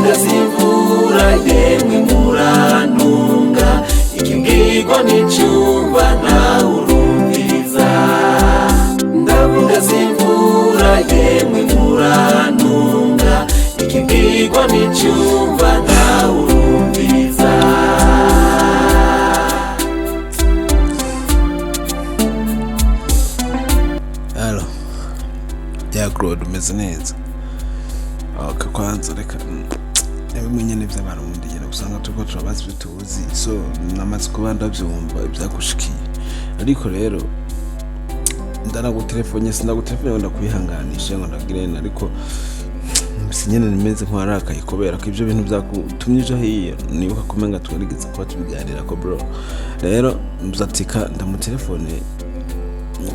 ndavuga simvura yemwe murantunga ikimbwirwa n'icumba nawe urumviriza ndavuga simvura yemwe murantunga ikimbwirwa n'icumba nawe urumviriza. Halo Claude umeze neza? Kwanza reka bimwe nyene vy'abarundi nyene usanga turiko turabaza ibyo tuzi, so namaze kuba ndavyumva ivyagushikiye, ariko rero ndanagutelefone sindagutelefone ndakwihanganisha ngo ndagirene, ariko sinyene nimeze nk'warakaye kubera ko ivyo bintu vyakutumye hiyo nibuka kumenga twarigeze kuba tubiganira ko bro. Rero mzatika ndamutelefone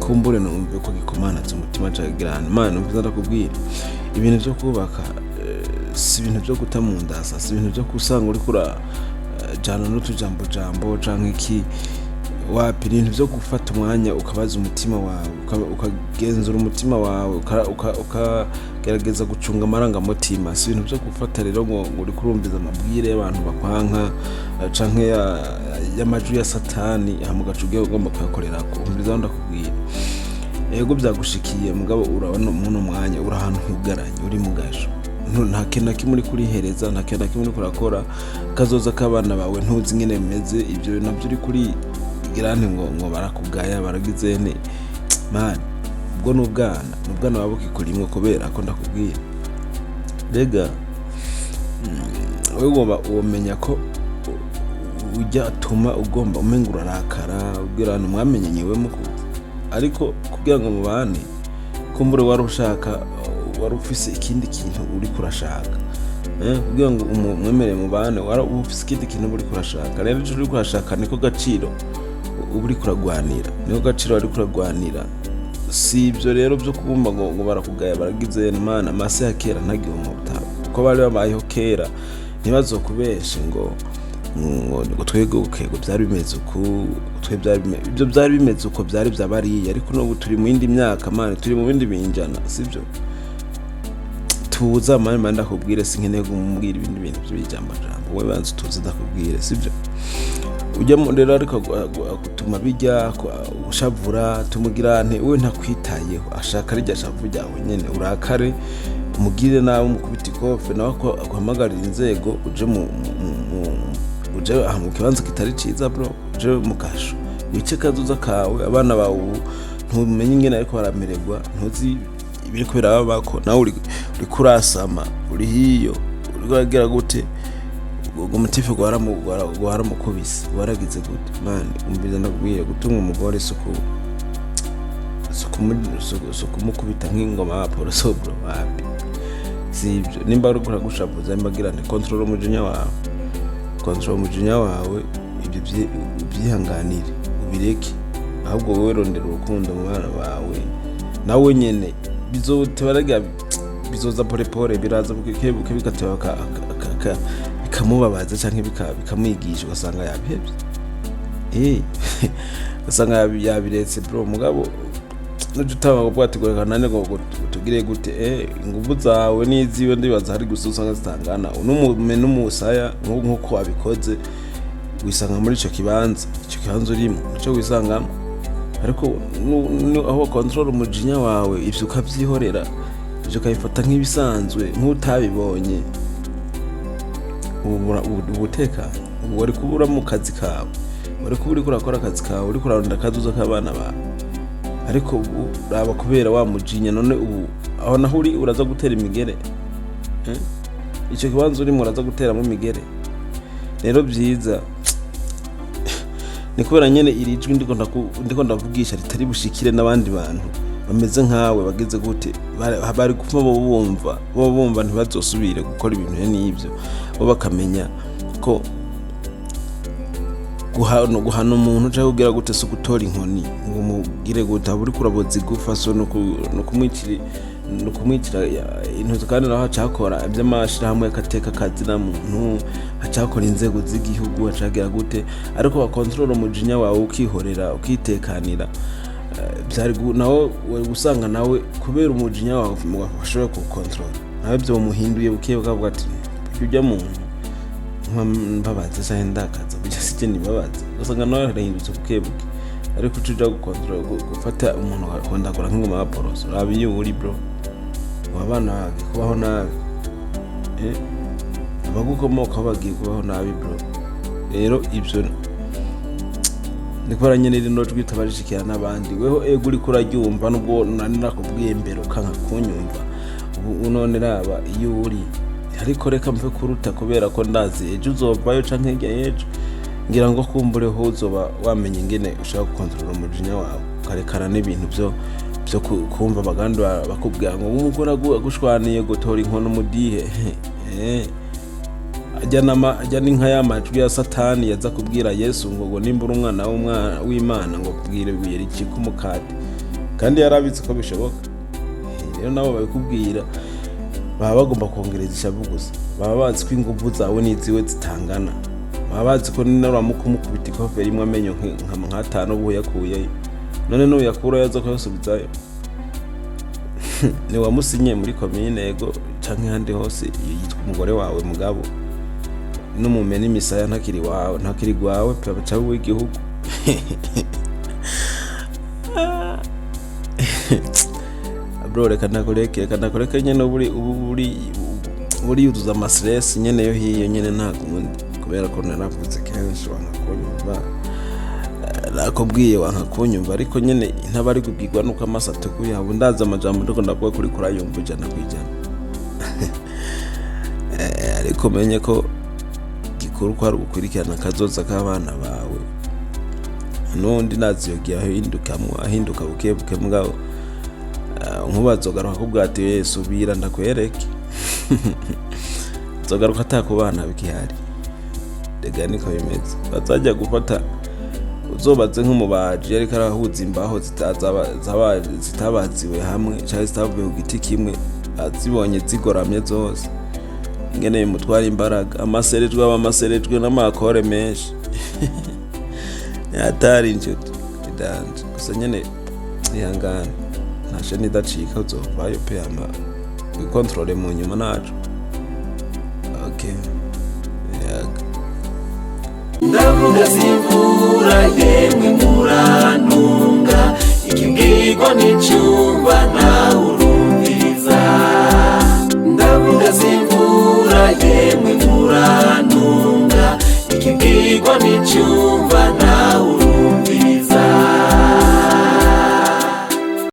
kumbure numve ko gikomana z'umutima cagirana mana mvuza ndakubwira ibintu byo kubaka si ibintu byo guta mu ndasa, si ibintu byo kusanga uri kura jana n'utujambo canke iki wapi, ibintu byo gufata umwanya ukabaza umutima wawe ukagenzura umutima wawe ukagerageza gucunga amarangamutima, si ibintu byo gufata rero ngo uri kurumviza amabwire y'abantu bakwanka canke y'amajwi ya satani hamugacugiye ugomba kuyakorera ko umviriza ndakubwira. Ego byagushikiye mugabo urabona umuntu mwanya uri ahantu hugaranye uri mugasho, nta kintu kimwe kurihereza, nta kintu kimwe kurakora kazoza kabana bawe ntuzi ngene bimeze, ibyo nabyo uri kuri irane ngo barakugaya baragizene man, ubwo n'ubwana wabo kikurimwe kubera ko ndakubwira. Rega wewe ugomba umenya ko ujya atuma ugomba umenga urarakara ubwira mwamenye nyewe mukuzi, ariko kugira ngo mubane kumbure wari ushaka wari ufise ikindi kintu uri kurashaka kugira ngo umwemere mubane wari ufise ikindi kintu uri kurashaka. Rero icyo uri kurashaka niko gaciro uri kuragwanira, niko gaciro ari kuragwanira, si ibyo rero byo kubumba ngo barakugaya baragize Imana amase ya kera ntagiye mu butabo uko bari babayeho kera, ntibazokubeshe ngo twegukego byari bimeze uko ibyo byari bimeze uko byari byabariye, ariko n'ubu turi mu yindi myaka mane, turi mu bindi binjana, sibyo tuza mane ndakubwire sinkeneye kumubwira ibindi bintu by'ijambo wowe banze tuzi ndakubwire, sibyo ujya mu rero ariko gutuma bijya ushavura tumugira nte we ntakwitayeho, ashaka rijya shavu ryawe nyene urakare umugire nawe umukubita ikofe nawe akwamagarira inzego uje mu kibanza kitari ciza bro, uje mu kasho wice kazuza kawe abana bawe ntumenye ingene ariko baramererwa, ntuzi ibiri kubera babako nawe uri kurasama uri hiyo uri kuragira gute ubwo mutife gwara mukubise waragize gute man, umbiza ndakubwiye gutunga umugore suku mukubita nk'ingoma aporo so bro wapi, sibyo nimba uri kuragushavuza imbagira ne control umujinya wawe ibyo byihanganire ubireke, ahubwo wowe rondera urukundo mu bana bawe nawe nyene bizotebaraga bizoza pole biraza bukebuke bigateba bikamubabaza canke bikamwigisha ugasanga yabihevye ugasanga yabiretse bro. Mugabo n'ututaba ngo bwategura nane ngo tugire gute ingufu zawe n'iziwe ndibaza hari gususanga zitangana n'umusaya nk'uko wabikoze wisanga muri ico kibanza urimo ico wisangamo, ariko aho control umujinya wawe ivyo ukavyihorera ivyo kayifata nk'ibisanzwe nk'utabibonye ubuteka wari kubura mu kazi kawe, wari kubura kurakora akazi kawe uri kurarunda kazuza k'abana bawe, ariko uraba kubera wa mujinya none ubu aho naho uri uraza gutera imigere icyo kibanza urimo uraza guteramo imigere. Rero byiza ni kubera nyene irijwi ndiko ndavugisha ritari bushikire n'abandi bantu bameze nkawe bageze gute bari gupfa bumva ntibazosubire gukora ibintu n'ibyo, bo bakamenya ko guhana umuntu cyangwa kugira gute so gutora inkoni ngo mugire gute aburi kuraboza igufa so no kumwitira intu kandi naho hacakora iby'amashira hamwe akateka kazi na muntu hacakora inzego z'igihugu hacagira gute, ariko ba control umujinya wawe ukihorera ukitekanira byari naho usanga nawe kubera umujinya wawe mugashobora ku control nawe byo muhinduye bukiye bakavuga ati ujya muntu mbabaza cyane ndakaza kujya sije nibabaza usanga nawe arahindutse bukebuke ariko ucuja gukontrola gufata umuntu akondagura nk'ingoma ya poroso rabiye uri bro wabana kubaho nabi abagukomoka bagiye kubaho nabi bro. Rero ibyo nikora nyene rino twita barishikira n'abandi weho ego uri kuraryumva nubwo nari nakubwiye mbere ukanka kunyumva none raba iyo uri ariko reka mve kuruta kubera ko ndazi ejo uzovayo canke hirya y'ejo ngira ngo kumbure ho uzoba wamenye ingene ushaka gukontrola umujinya wawe karekara n'ibintu byo kumva abagandi bakubwira ngo umugore agushwaniye gutora inkono mudihe ajya n'inka y'amajwi ya satani yaza kubwira Yesu ngo nimbura umwana w'Imana ngo kubwire ibuye ricika umukate kandi yarabitse ko bishoboka. Rero nabo babikubwira baba bagomba kongereza ishavu gusa, baba bazi ko ingufu zawe n'iziwe zitangana, baba bazi ko ninaramuka umukubita ikoferi imwe amenyo nk'atanu ubu yakuyeyo none n'uyakura yaza kuyasubizayo ni wamusinye muri komine yego canke handi hose yitwa umugore wawe mugabo n'umume n'imisaya ntakiri gwawe pe bacabu w'igihugu bro reka nakoreke nyene buri yuzuza amastress nyene yo hiyo nyene ntakundi kubera ko naravuze kenshi wankakunyumva nakubwiye wankakunyumva ariko nyene ntabari kubwirwa nuko amasato kuyaho ndaza amajambo ndiko ndavuga kuri kurayumva ijana kwijana ariko menye ko gikuru ko ari ugukurikirana kazoza k'abana bawe nundi naziyogiye ahinduka bukebuke mugabo nkubazogaruka kubwati Yesu bira ndakwereke zogaruka atakubana bikihari dega niko bimeze bazajya gufata uzobaze nk'umubaji ariko arahuza imbaho zitabaziwe hamwe cyangwa zitavuye ku giti kimwe azibonye zigoramye zose ingene bimutwara imbaraga amaserejwe n'amakore menshi yatari inshuti idanje gusa nyene ihangana ntashe nidacika uzovayo pe ama wikontrole mu nyuma nacu. Okay ndavuga simvura yemwe murantunga ikibwirwa n'icyumba nawe urumviza ndavuga simvura yemwe murantunga ikibwirwa n'icyumba